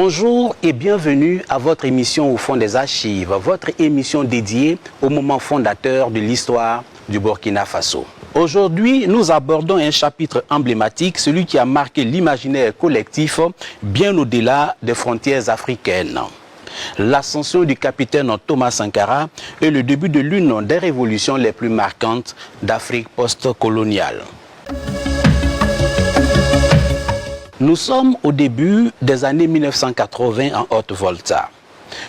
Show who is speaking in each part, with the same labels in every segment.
Speaker 1: Bonjour et bienvenue à votre émission Au fond des archives, votre émission dédiée au moment fondateur de l'histoire du Burkina Faso. Aujourd'hui, nous abordons un chapitre emblématique, celui qui a marqué l'imaginaire collectif bien au-delà des frontières africaines. L'ascension du capitaine Thomas Sankara est le début de l'une des révolutions les plus marquantes d'Afrique post-coloniale. Nous sommes au début des années 1980 en Haute-Volta.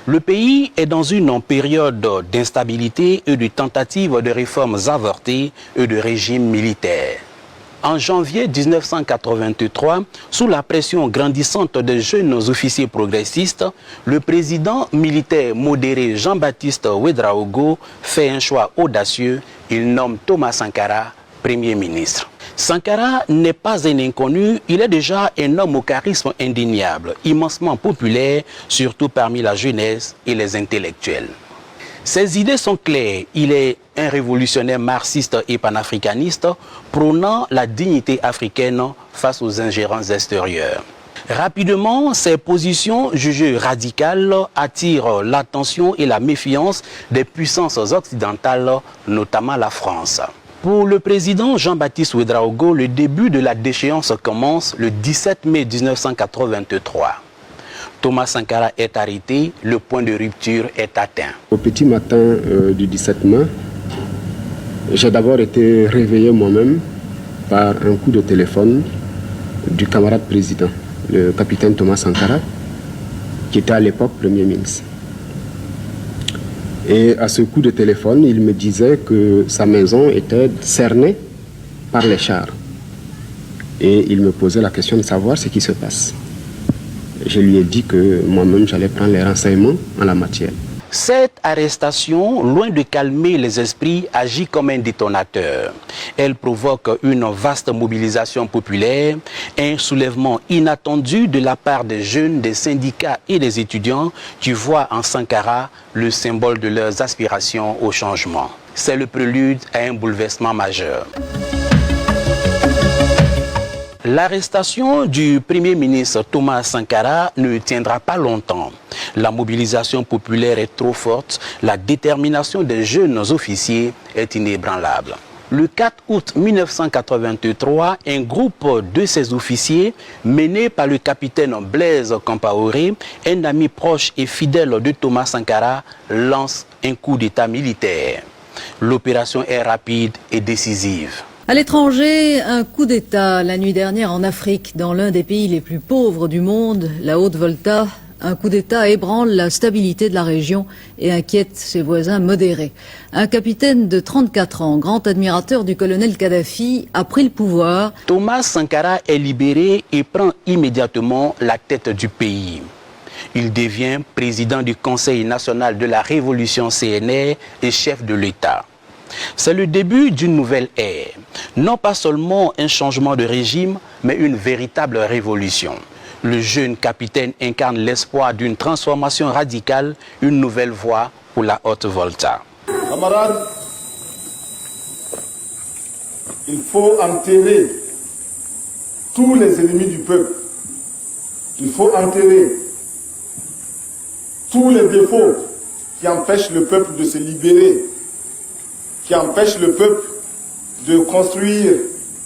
Speaker 1: Le pays est dans une période d'instabilité et de tentatives de réformes avortées et de régime militaire. En janvier 1983, sous la pression grandissante des jeunes officiers progressistes, le président militaire modéré Jean-Baptiste Ouédraogo fait un choix audacieux. Il nomme Thomas Sankara Premier ministre. Sankara n'est pas un inconnu, il est déjà un homme au charisme indéniable, immensement populaire, surtout parmi la jeunesse et les intellectuels. Ses idées sont claires, il est un révolutionnaire marxiste et panafricaniste, prônant la dignité africaine face aux ingérences extérieures. Rapidement, ses positions jugées radicales attirent l'attention et la méfiance des puissances occidentales, notamment la France. Pour le président Jean-Baptiste Ouédraogo, le début de la déchéance commence le 17 mai 1983. Thomas Sankara est arrêté, le point de rupture est atteint.
Speaker 2: Au petit matin du 17 mai, j'ai d'abord été réveillé moi-même par un coup de téléphone du camarade président, le capitaine Thomas Sankara, qui était à l'époque Premier ministre. Et à ce coup de téléphone, il me disait que sa maison était cernée par les chars. Et il me posait la question de savoir ce qui se passe. Je lui ai dit que moi-même, j'allais prendre les renseignements en la matière.
Speaker 1: Cette arrestation, loin de calmer les esprits, agit comme un détonateur. Elle provoque une vaste mobilisation populaire, un soulèvement inattendu de la part des jeunes, des syndicats et des étudiants qui voient en Sankara le symbole de leurs aspirations au changement. C'est le prélude à un bouleversement majeur. L'arrestation du Premier ministre Thomas Sankara ne tiendra pas longtemps. La mobilisation populaire est trop forte, la détermination des jeunes officiers est inébranlable. Le 4 août 1983, un groupe de ces officiers, mené par le capitaine Blaise Compaoré, un ami proche et fidèle de Thomas Sankara, lance un coup d'État militaire. L'opération est rapide et décisive.
Speaker 3: À l'étranger, un coup d'État la nuit dernière en Afrique, dans l'un des pays les plus pauvres du monde, la Haute-Volta. Un coup d'État ébranle la stabilité de la région et inquiète ses voisins modérés. Un capitaine de 34 ans, grand admirateur du colonel Kadhafi, a pris le pouvoir.
Speaker 1: Thomas Sankara est libéré et prend immédiatement la tête du pays. Il devient président du Conseil national de la Révolution CNR et chef de l'État. C'est le début d'une nouvelle ère. Non pas seulement un changement de régime, mais une véritable révolution. Le jeune capitaine incarne l'espoir d'une transformation radicale, une nouvelle voie pour la Haute-Volta.
Speaker 4: Camarades, il faut enterrer tous les ennemis du peuple. Il faut enterrer tous les défauts qui empêchent le peuple de se libérer, qui empêchent le peuple de construire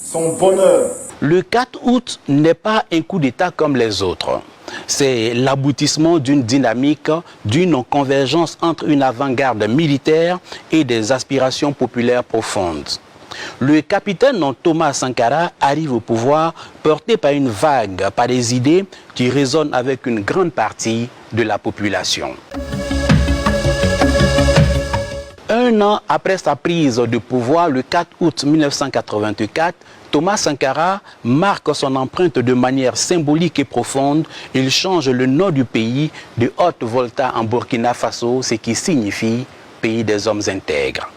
Speaker 4: son bonheur.
Speaker 1: Le 4 août n'est pas un coup d'État comme les autres. C'est l'aboutissement d'une dynamique, d'une convergence entre une avant-garde militaire et des aspirations populaires profondes. Le capitaine Thomas Sankara arrive au pouvoir porté par une vague, par des idées qui résonnent avec une grande partie de la population. Un an après sa prise de pouvoir, le 4 août 1984, Thomas Sankara marque son empreinte de manière symbolique et profonde. Il change le nom du pays de Haute-Volta en Burkina Faso, ce qui signifie « pays des hommes intègres ».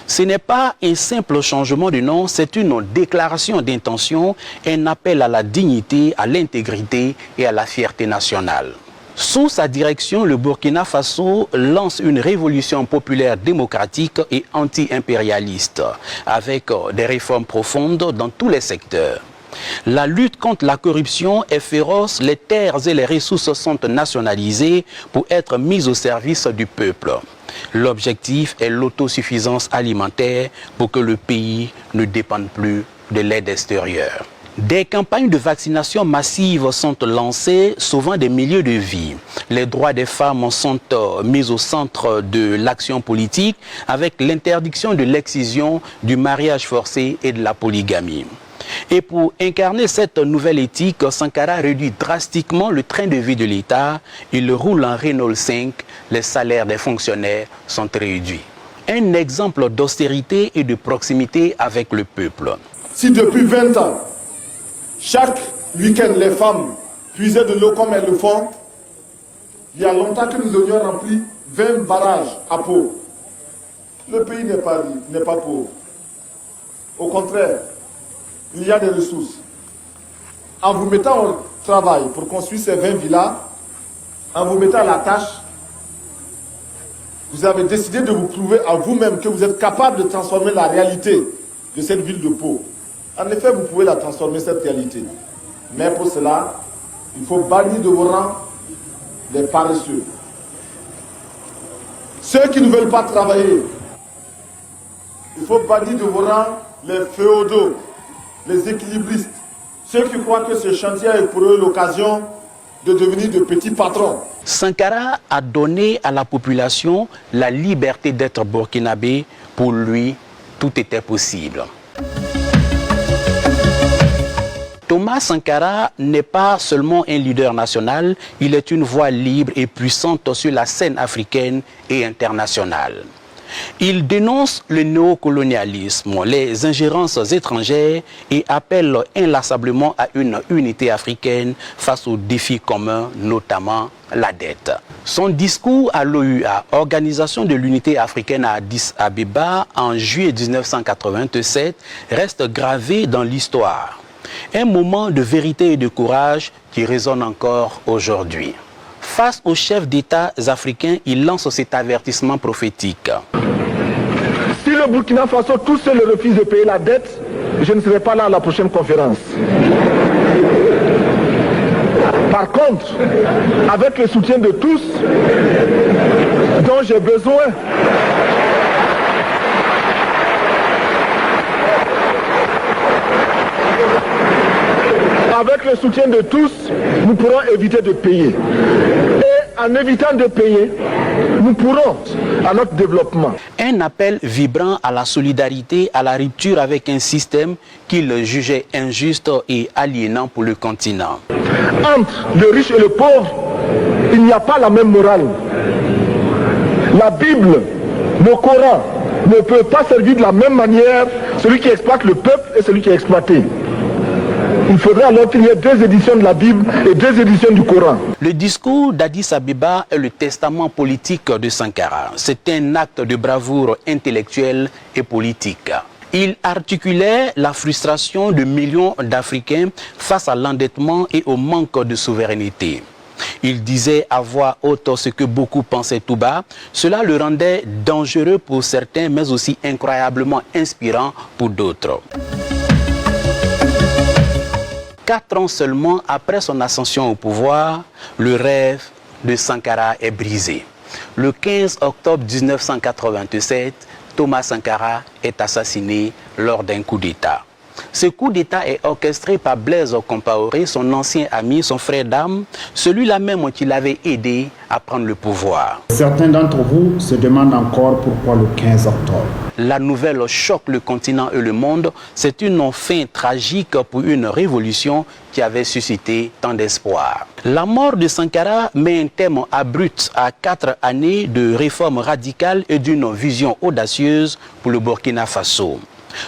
Speaker 1: Ce n'est pas un simple changement de nom, c'est une déclaration d'intention, un appel à la dignité, à l'intégrité et à la fierté nationale. Sous sa direction, le Burkina Faso lance une révolution populaire démocratique et anti-impérialiste, avec des réformes profondes dans tous les secteurs. La lutte contre la corruption est féroce, les terres et les ressources sont nationalisées pour être mises au service du peuple. L'objectif est l'autosuffisance alimentaire pour que le pays ne dépende plus de l'aide extérieure. Des campagnes de vaccination massives sont lancées, sauvant des milliers de vies. Les droits des femmes sont mis au centre de l'action politique avec l'interdiction de l'excision, du mariage forcé et de la polygamie. Et pour incarner cette nouvelle éthique, Sankara réduit drastiquement le train de vie de l'État. Il roule en Renault 5, les salaires des fonctionnaires sont réduits. Un exemple d'austérité et de proximité avec le peuple.
Speaker 4: Si depuis 20 ans, chaque week-end, les femmes puisaient de l'eau comme elles le font, il y a longtemps que nous aurions rempli 20 barrages à Pau. Le pays n'est pas pauvre. Au contraire, il y a des ressources. En vous mettant au travail pour construire ces 20 villas, en vous mettant à la tâche, vous avez décidé de vous prouver à vous-même que vous êtes capable de transformer la réalité de cette ville de Pau. En effet, vous pouvez la transformer, cette réalité. Mais pour cela, il faut bannir de vos rangs les paresseux. Ceux qui ne veulent pas travailler. Il faut bannir de vos rangs les féodaux, les équilibristes. Ceux qui croient que ce chantier est pour eux l'occasion de devenir de petits patrons.
Speaker 1: Sankara a donné à la population la liberté d'être burkinabé. Pour lui, tout était possible. Thomas Sankara n'est pas seulement un leader national, il est une voix libre et puissante sur la scène africaine et internationale. Il dénonce le néocolonialisme, les ingérences étrangères et appelle inlassablement à une unité africaine face aux défis communs, notamment la dette. Son discours à l'OUA, Organisation de l'Unité africaine à Addis Abeba, en juillet 1987, reste gravé dans l'histoire. Un moment de vérité et de courage qui résonne encore aujourd'hui. Face aux chefs d'État africains, il lance cet avertissement prophétique.
Speaker 5: Si le Burkina Faso tout seul refuse de payer la dette, je ne serai pas là à la prochaine conférence. Par contre, avec le soutien de tous, dont j'ai besoin, avec le soutien de tous, nous pourrons éviter de payer. Et en évitant de payer, nous pourrons à notre développement.
Speaker 1: Un appel vibrant à la solidarité, à la rupture avec un système qu'il jugeait injuste et aliénant pour le continent.
Speaker 5: Entre le riche et le pauvre, il n'y a pas la même morale. La Bible, le Coran, ne peut pas servir de la même manière celui qui exploite le peuple et celui qui est exploité. Il faudrait alors qu'il y ait 2 éditions de la Bible et 2 éditions du Coran.
Speaker 1: Le discours d'Addis Abeba est le testament politique de Sankara. C'est un acte de bravoure intellectuelle et politique. Il articulait la frustration de millions d'Africains face à l'endettement et au manque de souveraineté. Il disait à voix haute ce que beaucoup pensaient tout bas. Cela le rendait dangereux pour certains, mais aussi incroyablement inspirant pour d'autres. 4 ans seulement après son ascension au pouvoir, le rêve de Sankara est brisé. Le 15 octobre 1987, Thomas Sankara est assassiné lors d'un coup d'État. Ce coup d'État est orchestré par Blaise Compaoré, son ancien ami, son frère d'armes, celui-là même qui l'avait aidé à prendre le pouvoir.
Speaker 6: Certains d'entre vous se demandent encore pourquoi le 15 octobre.
Speaker 1: La nouvelle choque le continent et le monde. C'est une fin tragique pour une révolution qui avait suscité tant d'espoir. La mort de Sankara met un terme abrupt à 4 années de réformes radicales et d'une vision audacieuse pour le Burkina Faso.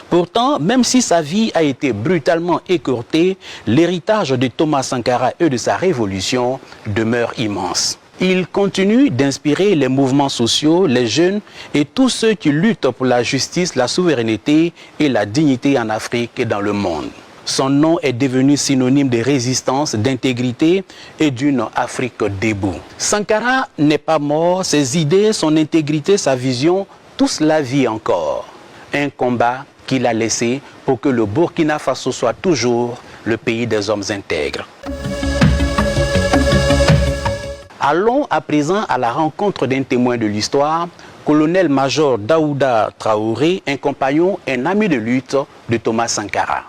Speaker 1: Pourtant, même si sa vie a été brutalement écourtée, l'héritage de Thomas Sankara et de sa révolution demeure immense. Il continue d'inspirer les mouvements sociaux, les jeunes et tous ceux qui luttent pour la justice, la souveraineté et la dignité en Afrique et dans le monde. Son nom est devenu synonyme de résistance, d'intégrité et d'une Afrique debout. Sankara n'est pas mort, ses idées, son intégrité, sa vision, tous la vivent encore. Un combat qu'il a laissées pour que le Burkina Faso soit toujours le pays des hommes intègres. Allons à présent à la rencontre d'un témoin de l'histoire, colonel-major Daouda Traoré, un compagnon, un ami de lutte de Thomas Sankara.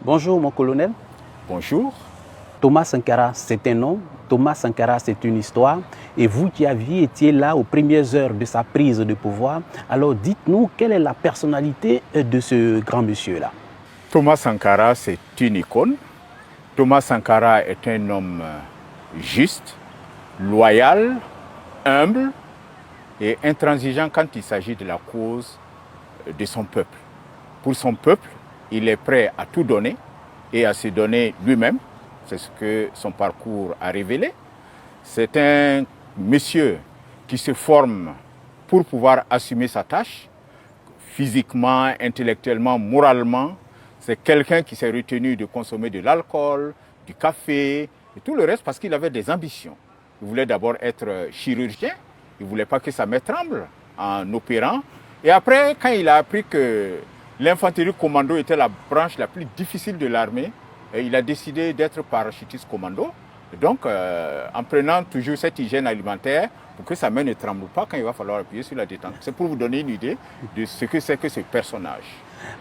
Speaker 1: Bonjour mon colonel.
Speaker 7: Bonjour.
Speaker 1: Thomas Sankara, c'est un nom. Thomas Sankara, c'est une histoire. Et vous qui étiez là aux premières heures de sa prise de pouvoir, alors dites-nous quelle est la personnalité de ce grand monsieur-là.
Speaker 7: Thomas Sankara, c'est une icône. Thomas Sankara est un homme juste, loyal, humble et intransigeant quand il s'agit de la cause de son peuple. Pour son peuple, il est prêt à tout donner et à se donner lui-même. C'est ce que son parcours a révélé. C'est un monsieur qui se forme pour pouvoir assumer sa tâche, physiquement, intellectuellement, moralement. C'est quelqu'un qui s'est retenu de consommer de l'alcool, du café et tout le reste parce qu'il avait des ambitions. Il voulait d'abord être chirurgien, il ne voulait pas que sa main tremble en opérant. Et après, quand il a appris que l'infanterie commando était la branche la plus difficile de l'armée, il a décidé d'être parachutiste commando. Et donc, en prenant toujours cette hygiène alimentaire pour que sa main ne tremble pas quand il va falloir appuyer sur la détente. C'est pour vous donner une idée de ce que c'est que ce personnage.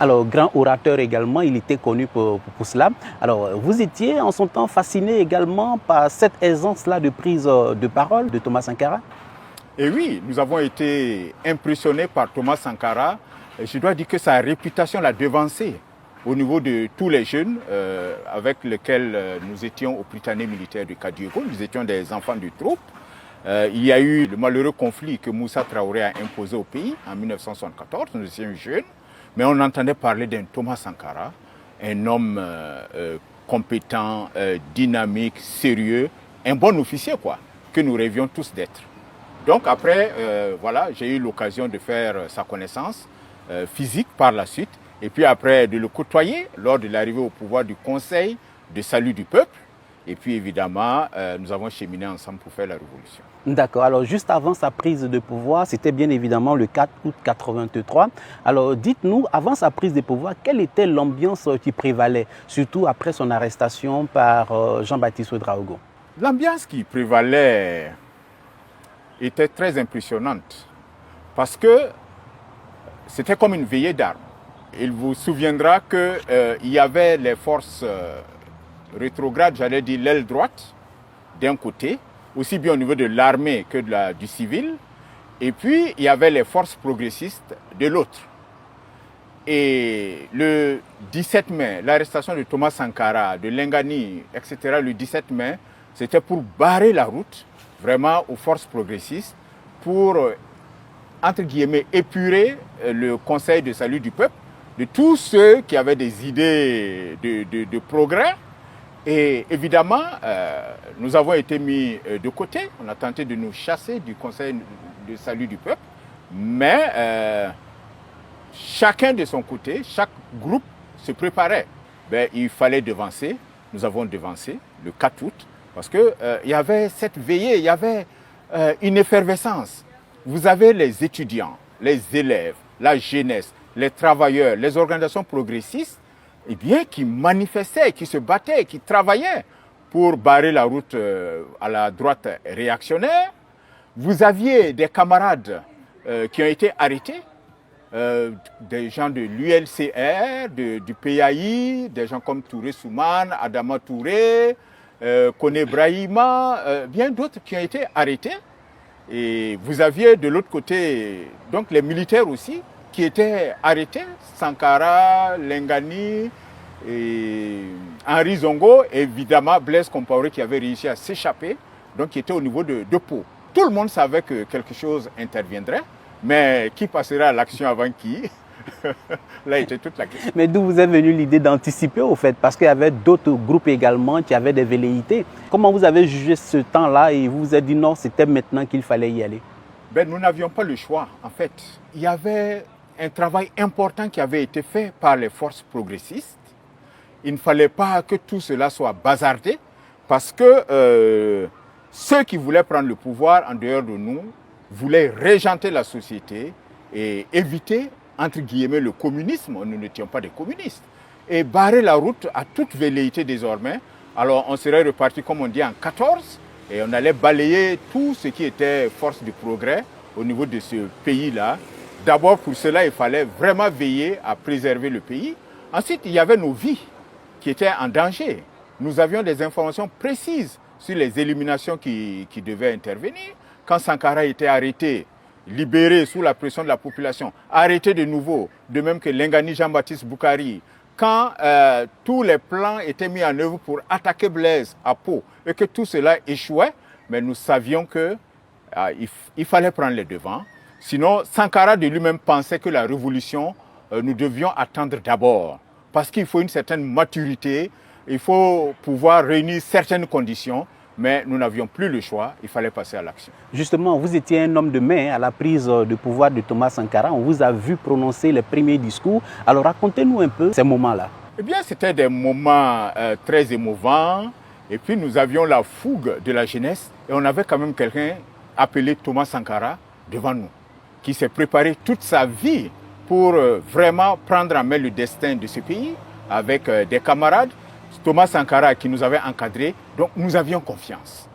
Speaker 1: Alors, grand orateur également, il était connu pour cela. Alors, vous étiez en son temps fasciné également par cette aisance-là de prise de parole de Thomas Sankara?
Speaker 7: Et oui, nous avons été impressionnés par Thomas Sankara. Et je dois dire que sa réputation l'a devancé au niveau de tous les jeunes avec lesquels nous étions au Prytanée militaire de Kadiego. Nous étions des enfants de troupe. Il y a eu le malheureux conflit que Moussa Traoré a imposé au pays en 1974. Nous étions jeunes, mais on entendait parler d'un Thomas Sankara, un homme compétent, dynamique, sérieux, un bon officier, quoi, que nous rêvions tous d'être. Donc après, voilà, j'ai eu l'occasion de faire sa connaissance physique par la suite, et puis après de le côtoyer lors de l'arrivée au pouvoir du Conseil de salut du peuple. Et puis évidemment, nous avons cheminé ensemble pour faire la révolution.
Speaker 1: D'accord. Alors juste avant sa prise de pouvoir, c'était bien évidemment le 4 août 1983. Alors dites-nous, avant sa prise de pouvoir, quelle était l'ambiance qui prévalait, surtout après son arrestation par Jean-Baptiste Ouédraogo?
Speaker 7: L'ambiance qui prévalait était très impressionnante parce que c'était comme une veillée d'armes. Il vous souviendra qu'il y avait les forces rétrogrades, j'allais dire l'aile droite, d'un côté, aussi bien au niveau de l'armée que du civil, et puis il y avait les forces progressistes de l'autre. Et le 17 mai, l'arrestation de Thomas Sankara, de Lengani, etc., le 17 mai, c'était pour barrer la route, vraiment aux forces progressistes, pour, entre guillemets, épurer le Conseil de salut du peuple de tous ceux qui avaient des idées de progrès. Et évidemment, nous avons été mis de côté. On a tenté de nous chasser du Conseil de salut du peuple. Mais chacun de son côté, chaque groupe se préparait. Il fallait devancer. Nous avons devancé le 4 août parce qu'il y avait cette veillée, il y avait une effervescence. Vous avez les étudiants, les élèves, la jeunesse, les travailleurs, les organisations progressistes, eh bien, qui manifestaient, qui se battaient, qui travaillaient pour barrer la route à la droite réactionnaire. Vous aviez des camarades qui ont été arrêtés, des gens de l'ULCR, du PAI, des gens comme Touré Soumane, Adama Touré, Kone Brahima, bien d'autres qui ont été arrêtés. Et vous aviez de l'autre côté donc les militaires aussi qui étaient arrêtés, Sankara, Lengani, et Henri Zongo, et évidemment Blaise Compaoré qui avait réussi à s'échapper, donc qui était au niveau de Pau. Tout le monde savait que quelque chose interviendrait, mais qui passera à l'action avant qui? Là était toute la question.
Speaker 1: Mais d'où vous est venue l'idée d'anticiper au fait? Parce qu'il y avait d'autres groupes également qui avaient des velléités. Comment vous avez jugé ce temps-là et vous vous êtes dit non, c'était maintenant qu'il fallait y aller?
Speaker 7: Nous n'avions pas le choix en fait. Il y avait un travail important qui avait été fait par les forces progressistes. Il ne fallait pas que tout cela soit bazardé parce que ceux qui voulaient prendre le pouvoir en dehors de nous voulaient régenter la société et éviter, entre guillemets, le communisme. Nous n'étions pas des communistes. Et barrer la route à toute velléité désormais. Alors on serait reparti, comme on dit, en 14 et on allait balayer tout ce qui était force de progrès au niveau de ce pays-là. D'abord, pour cela, il fallait vraiment veiller à préserver le pays. Ensuite, il y avait nos vies qui étaient en danger. Nous avions des informations précises sur les éliminations qui devaient intervenir. Quand Sankara était arrêté, libéré sous la pression de la population, arrêté de nouveau, de même que Lengani Jean-Baptiste Boukari, quand tous les plans étaient mis en œuvre pour attaquer Blaise à Pau et que tout cela échouait, mais nous savions qu'il fallait prendre les devants. Sinon, Sankara de lui-même pensait que la révolution, nous devions attendre d'abord. Parce qu'il faut une certaine maturité, il faut pouvoir réunir certaines conditions, mais nous n'avions plus le choix, il fallait passer à l'action.
Speaker 1: Justement, vous étiez un homme de main à la prise de pouvoir de Thomas Sankara. On vous a vu prononcer les premiers discours. Alors racontez-nous un peu ces moments-là.
Speaker 7: Eh bien, c'était des moments très émouvants. Et puis, nous avions la fougue de la jeunesse. Et on avait quand même quelqu'un appelé Thomas Sankara devant nous, qui s'est préparé toute sa vie pour vraiment prendre en main le destin de ce pays avec des camarades. Thomas Sankara qui nous avait encadrés, donc nous avions confiance.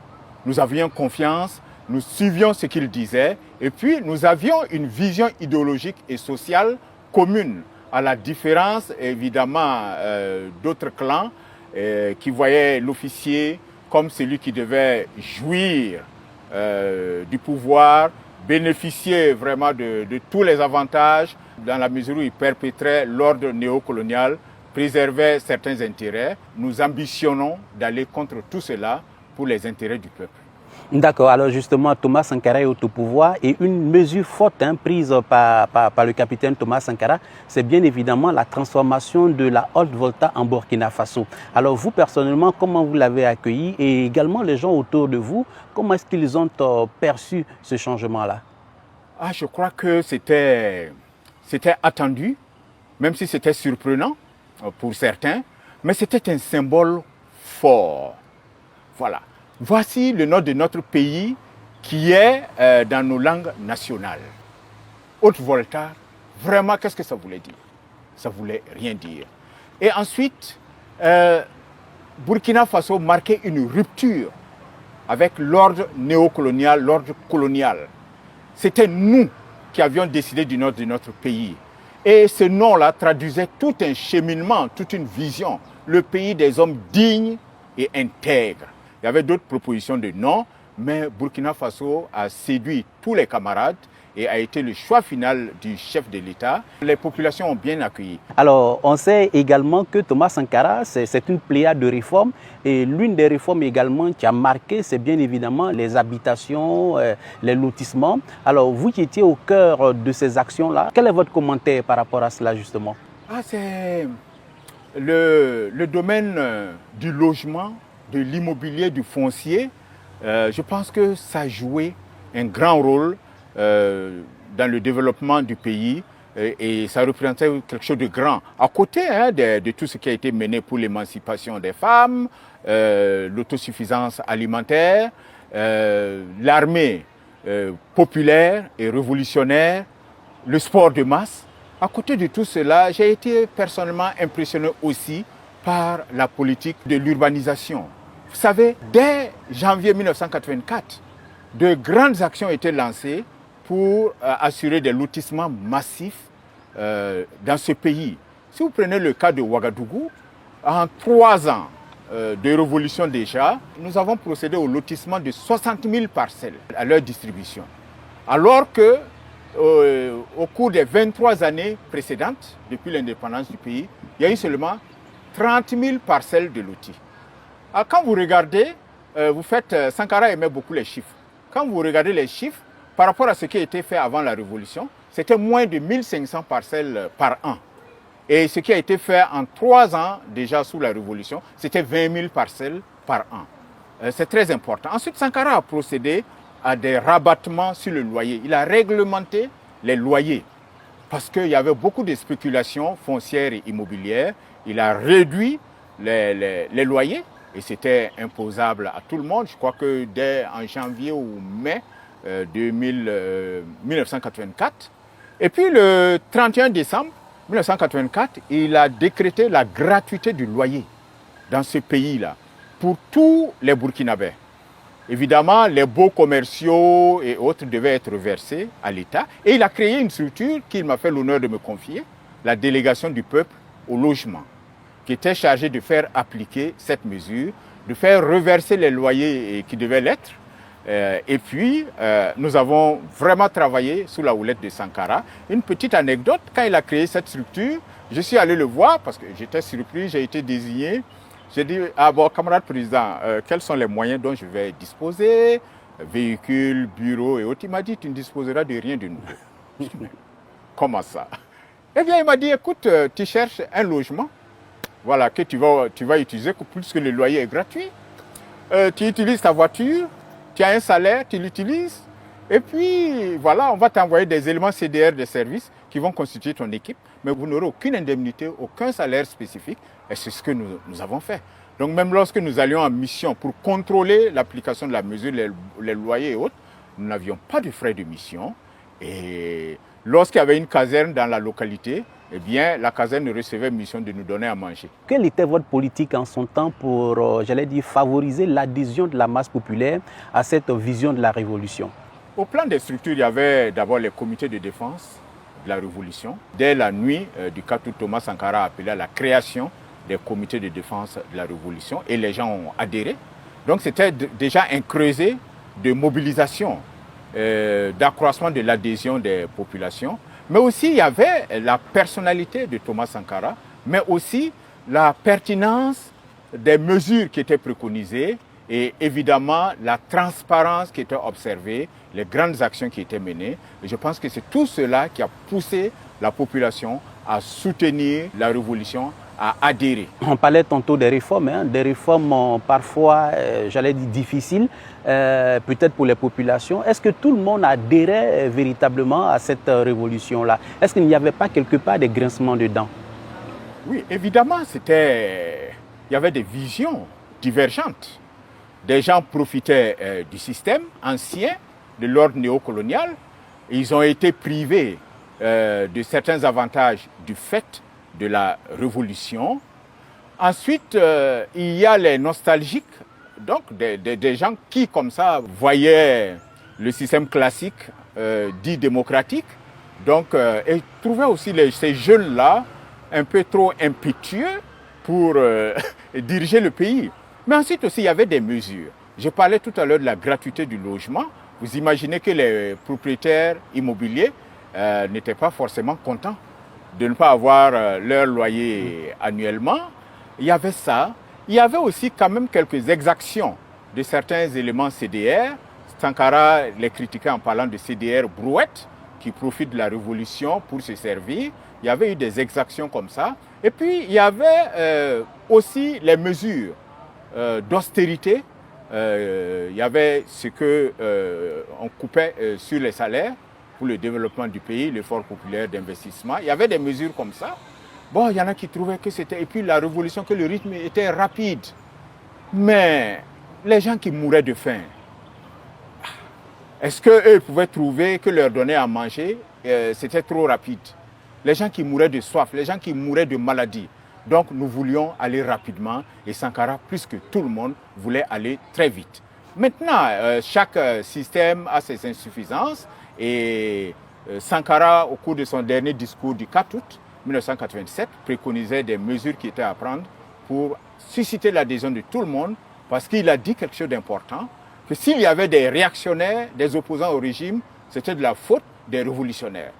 Speaker 7: Nous avions confiance, nous suivions ce qu'il disait et puis nous avions une vision idéologique et sociale commune, à la différence évidemment d'autres clans qui voyaient l'officier comme celui qui devait jouir du pouvoir, bénéficier vraiment de tous les avantages dans la mesure où il perpétrait l'ordre néocolonial, préservait certains intérêts. Nous ambitionnons d'aller contre tout cela pour les intérêts du peuple.
Speaker 1: D'accord, alors justement, Thomas Sankara est au pouvoir et une mesure forte prise par le capitaine Thomas Sankara, c'est bien évidemment la transformation de la Haute-Volta en Burkina Faso. Alors vous, personnellement, comment vous l'avez accueilli et également les gens autour de vous, comment est-ce qu'ils ont perçu ce changement-là?
Speaker 7: Je crois que c'était attendu, même si c'était surprenant pour certains, mais c'était un symbole fort. Voilà. Voici le nom de notre pays qui est dans nos langues nationales. Haute-Volta, vraiment, qu'est-ce que ça voulait dire? Ça voulait rien dire. Et ensuite, Burkina Faso marquait une rupture avec l'ordre néocolonial, l'ordre colonial. C'était nous qui avions décidé du nom de notre pays. Et ce nom-là traduisait tout un cheminement, toute une vision. Le pays des hommes dignes et intègres. Il y avait d'autres propositions de nom, mais Burkina Faso a séduit tous les camarades et a été le choix final du chef de l'État. Les populations ont bien accueilli.
Speaker 1: Alors, on sait également que Thomas Sankara, c'est une pléiade de réformes. Et l'une des réformes également qui a marqué, c'est bien évidemment les habitations, les lotissements. Alors, vous qui étiez au cœur de ces actions-là, quel est votre commentaire par rapport à cela justement?
Speaker 7: C'est le domaine du logement, de l'immobilier, du foncier. Je pense que ça a joué un grand rôle dans le développement du pays et ça représentait quelque chose de grand. À côté de tout ce qui a été mené pour l'émancipation des femmes, l'autosuffisance alimentaire, l'armée populaire et révolutionnaire, le sport de masse. À côté de tout cela, j'ai été personnellement impressionné aussi par la politique de l'urbanisation. Vous savez, dès janvier 1984, de grandes actions étaient lancées pour assurer des lotissements massifs dans ce pays. Si vous prenez le cas de Ouagadougou, en 3 ans de révolution déjà, nous avons procédé au lotissement de 60 000 parcelles à leur distribution. Alors que au cours des 23 années précédentes, depuis l'indépendance du pays, il y a eu seulement 30 000 parcelles de lotis. Alors, quand vous regardez, Sankara aimait beaucoup les chiffres. Quand vous regardez les chiffres, par rapport à ce qui a été fait avant la Révolution, c'était moins de 1500 parcelles par an. Et ce qui a été fait en 3 ans, déjà sous la Révolution, c'était 20 000 parcelles par an. C'est très important. Ensuite, Sankara a procédé à des rabattements sur le loyer. Il a réglementé les loyers. parce qu'il y avait beaucoup de spéculations foncières et immobilières. Il a réduit les loyers et c'était imposable à tout le monde. Je crois que dès en janvier ou mai 1984. Et puis le 31 décembre 1984, il a décrété la gratuité du loyer dans ce pays-là pour tous les Burkinabés. Évidemment, les baux commerciaux et autres devaient être versés à l'État. Et il a créé une structure qu'il m'a fait l'honneur de me confier, la délégation du peuple au logement, qui était chargée de faire appliquer cette mesure, de faire reverser les loyers qui devaient l'être. Et puis, nous avons vraiment travaillé sous la houlette de Sankara. Une petite anecdote, quand il a créé cette structure, je suis allé le voir parce que j'étais surpris, j'ai été désigné. J'ai dit, ah bon, camarade président, quels sont les moyens dont je vais disposer, véhicules, bureaux et autres. Il m'a dit, tu ne disposeras de rien de nouveau. Je dis, mais comment ça? Eh bien, il m'a dit, écoute, tu cherches un logement, voilà, que tu vas utiliser puisque le loyer est gratuit. Tu utilises ta voiture, tu as un salaire, tu l'utilises. Et puis, voilà, on va t'envoyer des éléments CDR de services qui vont constituer ton équipe, mais vous n'aurez aucune indemnité, aucun salaire spécifique. Et c'est ce que nous avons fait. Donc même lorsque nous allions en mission pour contrôler l'application de la mesure, les loyers et autres, nous n'avions pas de frais de mission. Et lorsqu'il y avait une caserne dans la localité, eh bien, la caserne recevait mission de nous donner à manger.
Speaker 1: Quelle était votre politique en son temps pour, favoriser l'adhésion de la masse populaire à cette vision de la révolution?
Speaker 7: Au plan des structures, il y avait d'abord les comités de défense de la révolution. Dès la nuit du 4 août, Thomas Sankara a appelé à la création des comités de défense de la révolution et les gens ont adhéré. Donc c'était déjà un creuset de mobilisation, d'accroissement de l'adhésion des populations. Mais aussi il y avait la personnalité de Thomas Sankara, mais aussi la pertinence des mesures qui étaient préconisées et évidemment la transparence qui était observée, les grandes actions qui étaient menées. Et je pense que c'est tout cela qui a poussé la population à soutenir la révolution, à adhérer.
Speaker 1: On parlait tantôt des réformes parfois, difficiles, peut-être pour les populations. Est-ce que tout le monde adhérait véritablement à cette révolution-là? Est-ce qu'il n'y avait pas quelque part des grincements de dents?
Speaker 7: Oui, évidemment, il y avait des visions divergentes. Des gens profitaient du système ancien, de l'ordre néocolonial. Ils ont été privés de certains avantages du fait de la révolution. Ensuite, il y a les nostalgiques, donc des gens qui, comme ça, voyaient le système classique dit démocratique, donc, et trouvaient aussi ces jeunes-là un peu trop impétueux pour diriger le pays. Mais ensuite aussi, il y avait des mesures. Je parlais tout à l'heure de la gratuité du logement. Vous imaginez que les propriétaires immobiliers n'étaient pas forcément contents de ne pas avoir leur loyer annuellement. Il y avait ça. Il y avait aussi quand même quelques exactions de certains éléments CDR. Sankara les critiquait en parlant de CDR brouette qui profitent de la révolution pour se servir. Il y avait eu des exactions comme ça. Et puis, il y avait aussi les mesures d'austérité. Il y avait ce qu'on coupait sur les salaires pour le développement du pays, l'effort populaire d'investissement. Il y avait des mesures comme ça. Bon, il y en a qui trouvaient que c'était... Et puis la révolution, que le rythme était rapide. Mais les gens qui mouraient de faim, est-ce qu'eux pouvaient trouver que leur donner à manger, c'était trop rapide? Les gens qui mouraient de soif, les gens qui mouraient de maladie. Donc nous voulions aller rapidement et Sankara, plus que tout le monde, voulait aller très vite. Maintenant, chaque système a ses insuffisances. Et Sankara, au cours de son dernier discours du 4 août 1987, préconisait des mesures qui étaient à prendre pour susciter l'adhésion de tout le monde, parce qu'il a dit quelque chose d'important, que s'il y avait des réactionnaires, des opposants au régime, c'était de la faute des révolutionnaires,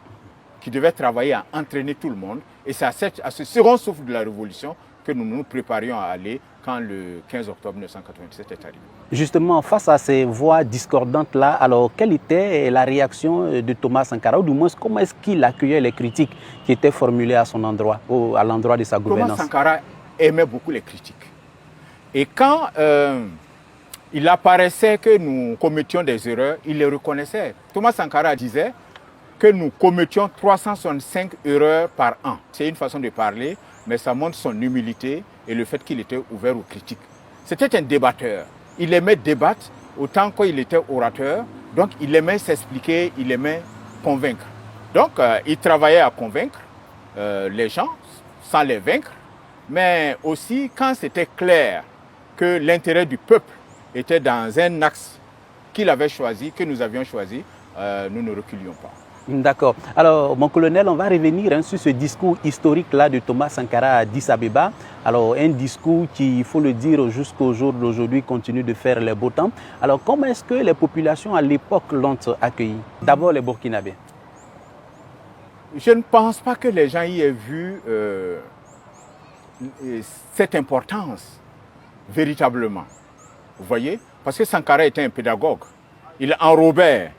Speaker 7: qui devaient travailler à entraîner tout le monde. Et c'est à ce second souffle de la révolution que nous nous préparions à aller quand le 15 octobre 1987 est arrivé.
Speaker 1: Justement, face à ces voix discordantes-là, alors quelle était la réaction de Thomas Sankara, ou du moins comment est-ce qu'il accueillait les critiques qui étaient formulées à son endroit, ou à l'endroit de sa gouvernance?
Speaker 7: Thomas Sankara aimait beaucoup les critiques. Et quand il apparaissait que nous commettions des erreurs, il les reconnaissait. Thomas Sankara disait, que nous commettions 365 erreurs par an. C'est une façon de parler, mais ça montre son humilité et le fait qu'il était ouvert aux critiques. C'était un débatteur. Il aimait débattre autant qu'il était orateur. Donc, il aimait s'expliquer, il aimait convaincre. Donc, il travaillait à convaincre les gens sans les vaincre. Mais aussi, quand c'était clair que l'intérêt du peuple était dans un axe qu'il avait choisi, que nous avions choisi, nous ne reculions pas.
Speaker 1: D'accord. Alors, mon colonel, on va revenir sur ce discours historique-là de Thomas Sankara à Addis Abeba. Alors, un discours qui, il faut le dire, jusqu'au jour d'aujourd'hui, continue de faire les beaux temps. Alors, comment est-ce que les populations à l'époque l'ont accueilli? D'abord, les Burkinabés.
Speaker 7: Je ne pense pas que les gens y aient vu cette importance, véritablement. Vous voyez? Parce que Sankara était un pédagogue. Il enrobait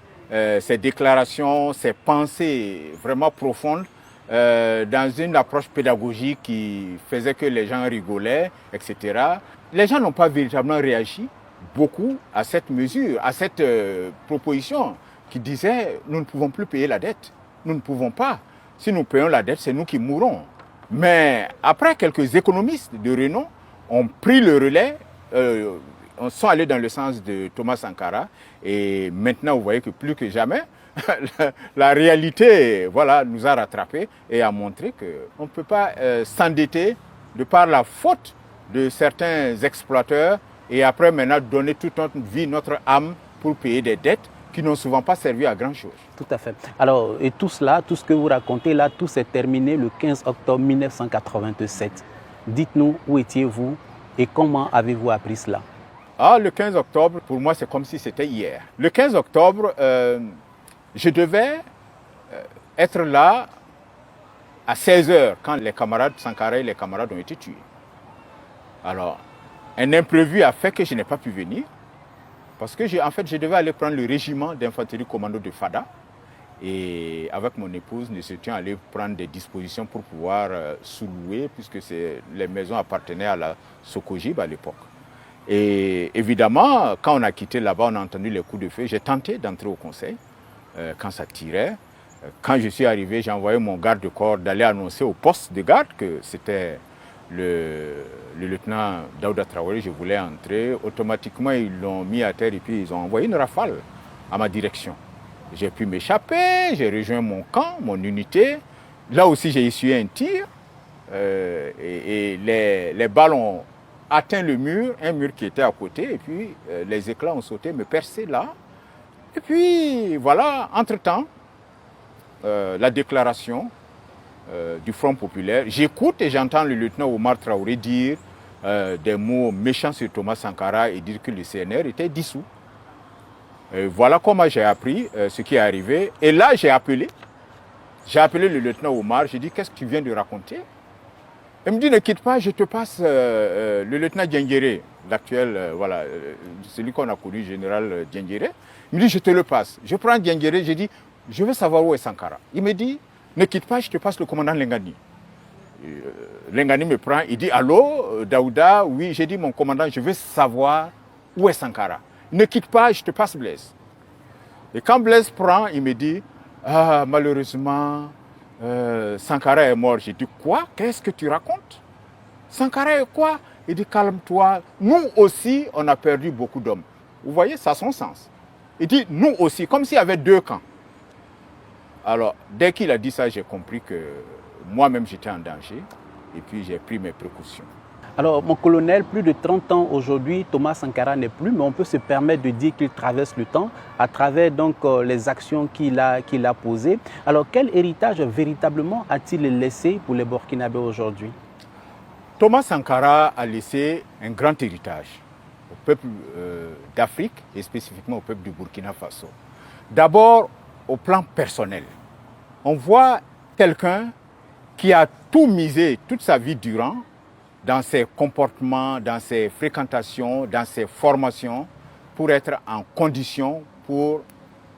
Speaker 7: ses déclarations, ses pensées vraiment profondes dans une approche pédagogique qui faisait que les gens rigolaient, etc. Les gens n'ont pas véritablement réagi beaucoup à cette mesure, à cette proposition qui disait « nous ne pouvons plus payer la dette, nous ne pouvons pas. Si nous payons la dette, c'est nous qui mourrons ». Mais après, quelques économistes de renom ont pris le relais, sont allés dans le sens de Thomas Sankara et maintenant vous voyez que plus que jamais la réalité voilà, nous a rattrapés et a montré qu'on ne peut pas s'endetter de par la faute de certains exploiteurs et après maintenant donner toute notre vie, notre âme pour payer des dettes qui n'ont souvent pas servi à grand chose.
Speaker 1: Tout à fait. Alors, et tout cela, tout ce que vous racontez là, tout s'est terminé le 15 octobre 1987. Dites-nous où étiez-vous et comment avez-vous appris cela?
Speaker 7: Ah, le 15 octobre, pour moi, c'est comme si c'était hier. Le 15 octobre, je devais être là à 16h quand les camarades Sankara et les camarades ont été tués. Alors, un imprévu a fait que je n'ai pas pu venir parce que je devais aller prendre le régiment d'infanterie commando de Fada et avec mon épouse, nous étions allés prendre des dispositions pour pouvoir sous-louer puisque les maisons appartenaient à la Sokojib à l'époque. Et évidemment, quand on a quitté là-bas, on a entendu les coups de feu. J'ai tenté d'entrer au conseil quand ça tirait. Quand je suis arrivé, j'ai envoyé mon garde-corps d'aller annoncer au poste de garde que c'était le lieutenant Daouda Traoré. Je voulais entrer. Automatiquement, ils l'ont mis à terre et puis ils ont envoyé une rafale à ma direction. J'ai pu m'échapper, j'ai rejoint mon camp, mon unité. Là aussi, j'ai essuyé un tir et les balles ont atteint le mur, un mur qui était à côté, et puis les éclats ont sauté, me percé là. Et puis voilà, entre-temps, la déclaration du Front populaire, j'écoute et j'entends le lieutenant Omar Traoré dire des mots méchants sur Thomas Sankara et dire que le CNR était dissous. Voilà comment j'ai appris ce qui est arrivé. Et là, j'ai appelé le lieutenant Omar, j'ai dit, qu'est-ce que tu viens de raconter? Il me dit, ne quitte pas, je te passe le lieutenant Diengéré, l'actuel, voilà, celui qu'on a connu, général Diengéré. Il me dit, je te le passe. Je prends Diengéré, je dis, je veux savoir où est Sankara. Il me dit, ne quitte pas, je te passe le commandant Lengani. Lengani me prend, il dit, allô, Daouda, oui, j'ai dit, mon commandant, je veux savoir où est Sankara. Ne quitte pas, je te passe Blaise. Et quand Blaise prend, il me dit, ah, malheureusement, Sankara est mort. J'ai dit, quoi? Qu'est-ce que tu racontes? Sankara est quoi? Il dit, calme-toi. Nous aussi, on a perdu beaucoup d'hommes. Vous voyez, ça a son sens. Il dit, nous aussi, comme s'il y avait deux camps. Alors, dès qu'il a dit ça, j'ai compris que moi-même, j'étais en danger. Et puis, j'ai pris mes précautions.
Speaker 1: Alors, mon colonel, plus de 30 ans aujourd'hui, Thomas Sankara n'est plus, mais on peut se permettre de dire qu'il traverse le temps à travers donc les actions qu'il a posées. Alors, quel héritage véritablement a-t-il laissé pour les Burkinabés aujourd'hui?
Speaker 7: Thomas Sankara a laissé un grand héritage au peuple d'Afrique et spécifiquement au peuple du Burkina Faso. D'abord, au plan personnel. On voit quelqu'un qui a tout misé toute sa vie durant dans ses comportements, dans ses fréquentations, dans ses formations, pour être en condition pour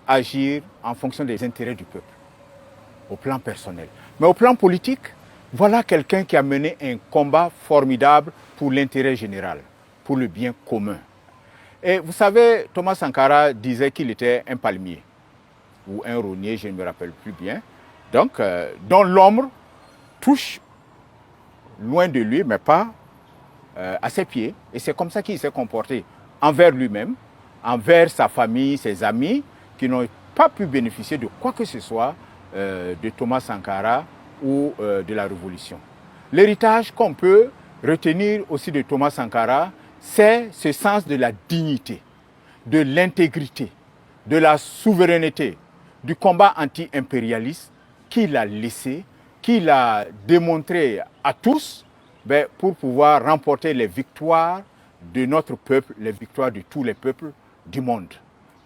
Speaker 7: agir en fonction des intérêts du peuple, au plan personnel. Mais au plan politique, voilà quelqu'un qui a mené un combat formidable pour l'intérêt général, pour le bien commun. Et vous savez, Thomas Sankara disait qu'il était un palmier. ou un rognier, je ne me rappelle plus bien. Donc, dont l'ombre touche loin de lui, mais pas à ses pieds. Et c'est comme ça qu'il s'est comporté envers lui-même, envers sa famille, ses amis, qui n'ont pas pu bénéficier de quoi que ce soit de Thomas Sankara ou de la Révolution. L'héritage qu'on peut retenir aussi de Thomas Sankara, c'est ce sens de la dignité, de l'intégrité, de la souveraineté, du combat anti-impérialiste qu'il a laissé, qu'il a démontré à tous pour pouvoir remporter les victoires de notre peuple, les victoires de tous les peuples du monde.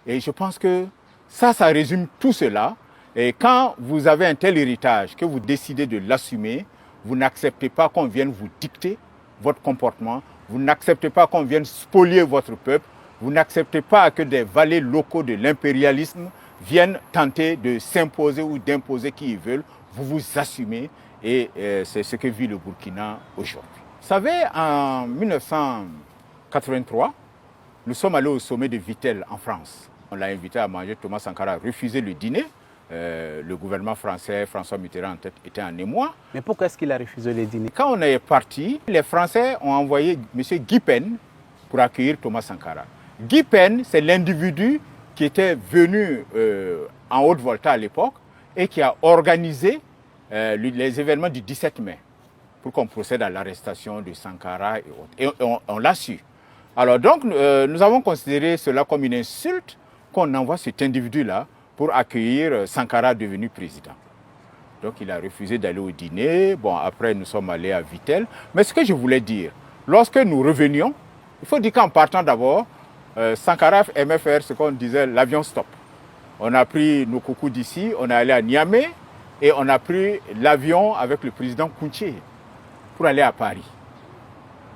Speaker 7: Et je pense que ça résume tout cela. Et quand vous avez un tel héritage, que vous décidez de l'assumer, vous n'acceptez pas qu'on vienne vous dicter votre comportement, vous n'acceptez pas qu'on vienne spolier votre peuple, vous n'acceptez pas que des valets locaux de l'impérialisme viennent tenter de s'imposer ou d'imposer qui ils veulent. Vous vous assumez et c'est ce que vit le Burkina aujourd'hui. Vous savez, en 1983, nous sommes allés au sommet de Vittel en France. On l'a invité à manger, Thomas Sankara a refusé le dîner. Le gouvernement français, François Mitterrand en tête, était en émoi.
Speaker 1: Mais pourquoi est-ce qu'il a refusé le dîner?
Speaker 7: Quand on est parti, les Français ont envoyé M. Guy Pen pour accueillir Thomas Sankara. Guy Pen, c'est l'individu qui était venu en Haute-Volta à l'époque et qui a organisé les événements du 17 mai pour qu'on procède à l'arrestation de Sankara et autres. Et on l'a su. Alors donc, nous avons considéré cela comme une insulte qu'on envoie cet individu-là pour accueillir Sankara devenu président. Donc il a refusé d'aller au dîner. Bon, après nous sommes allés à Vittel. Mais ce que je voulais dire, lorsque nous revenions, il faut dire qu'en partant d'abord, Sankara aimait faire ce qu'on disait l'avion stop. On a pris nos coucous d'ici, on est allé à Niamey et on a pris l'avion avec le président Kounché pour aller à Paris.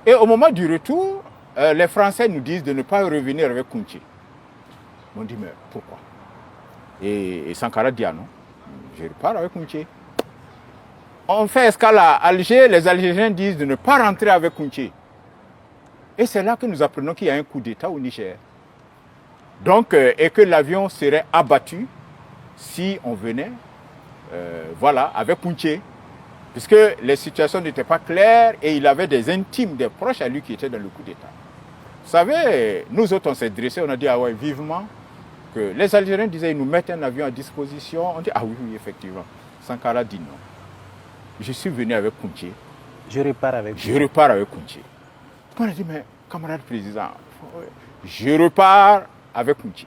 Speaker 7: Et au moment du retour, les Français nous disent de ne pas revenir avec Kounché. On dit mais pourquoi? Et Sankara dit ah non, je repars avec Kounché. On fait escale à Alger, les Algériens disent de ne pas rentrer avec Kounché. Et c'est là que nous apprenons qu'il y a un coup d'État au Niger. Donc, et que l'avion serait abattu si on venait avec Kounché. Puisque les situations n'étaient pas claires et il avait des intimes, des proches à lui qui étaient dans le coup d'État. Vous savez, nous autres on s'est dressés, on a dit ah ouais, vivement. Que les Algériens disaient ils nous mettent un avion à disposition. On dit ah oui, effectivement. Sankara dit non. Je suis venu avec Kounché.
Speaker 1: Je repars avec
Speaker 7: Kounché. On a dit mais camarade président, je repars avec Kounché.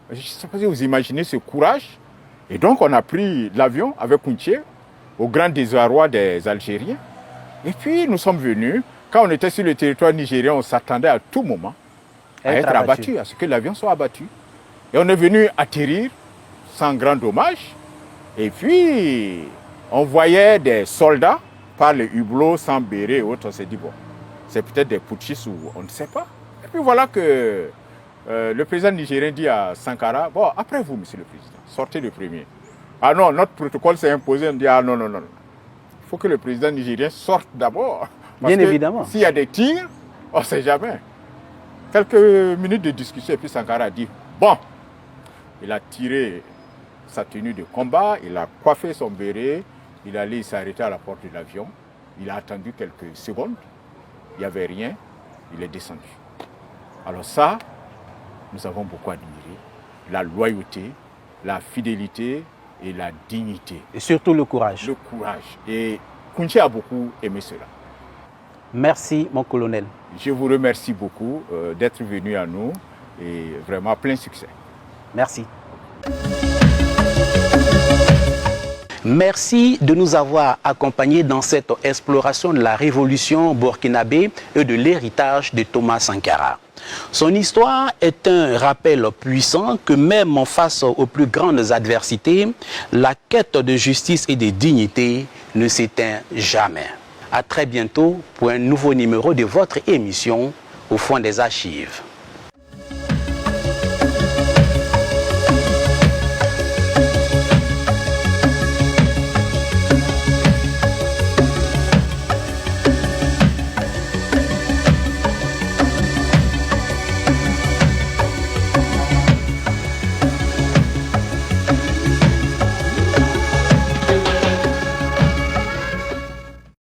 Speaker 7: Je ne sais pas si vous imaginez ce courage. Et donc on a pris l'avion avec Kounché au grand désarroi des Algériens. Et puis nous sommes venus. Quand on était sur le territoire nigérien, on s'attendait à tout moment à être abattu, à ce que l'avion soit abattu. Et on est venu atterrir sans grand dommage. Et puis, on voyait des soldats par les hublots sans béret et autres. On s'est dit, bon, c'est peut-être des putschistes ou on ne sait pas. Et puis voilà que le président nigérien dit à Sankara, bon, après vous, monsieur le président, sortez le premier. Ah non, notre protocole s'est imposé. On dit, ah non. Il faut que le président nigérien sorte d'abord.
Speaker 1: Bien évidemment.
Speaker 7: S'il y a des tirs, on ne sait jamais. Quelques minutes de discussion et puis Sankara a dit bon, il a tiré sa tenue de combat, il a coiffé son béret, il allait s'arrêter à la porte de l'avion, il a attendu quelques secondes, il n'y avait rien, il est descendu. Alors ça, nous avons beaucoup admiré, la loyauté, la fidélité et la dignité.
Speaker 1: Et surtout le courage.
Speaker 7: Le courage. Et Kounché a beaucoup aimé cela.
Speaker 1: Merci, mon colonel.
Speaker 7: Je vous remercie beaucoup d'être venu à nous et vraiment plein succès.
Speaker 1: Merci. Merci de nous avoir accompagnés dans cette exploration de la révolution burkinabé et de l'héritage de Thomas Sankara. Son histoire est un rappel puissant que même face aux plus grandes adversités, la quête de justice et de dignité ne s'éteint jamais. À très bientôt pour un nouveau numéro de votre émission Au fond des archives.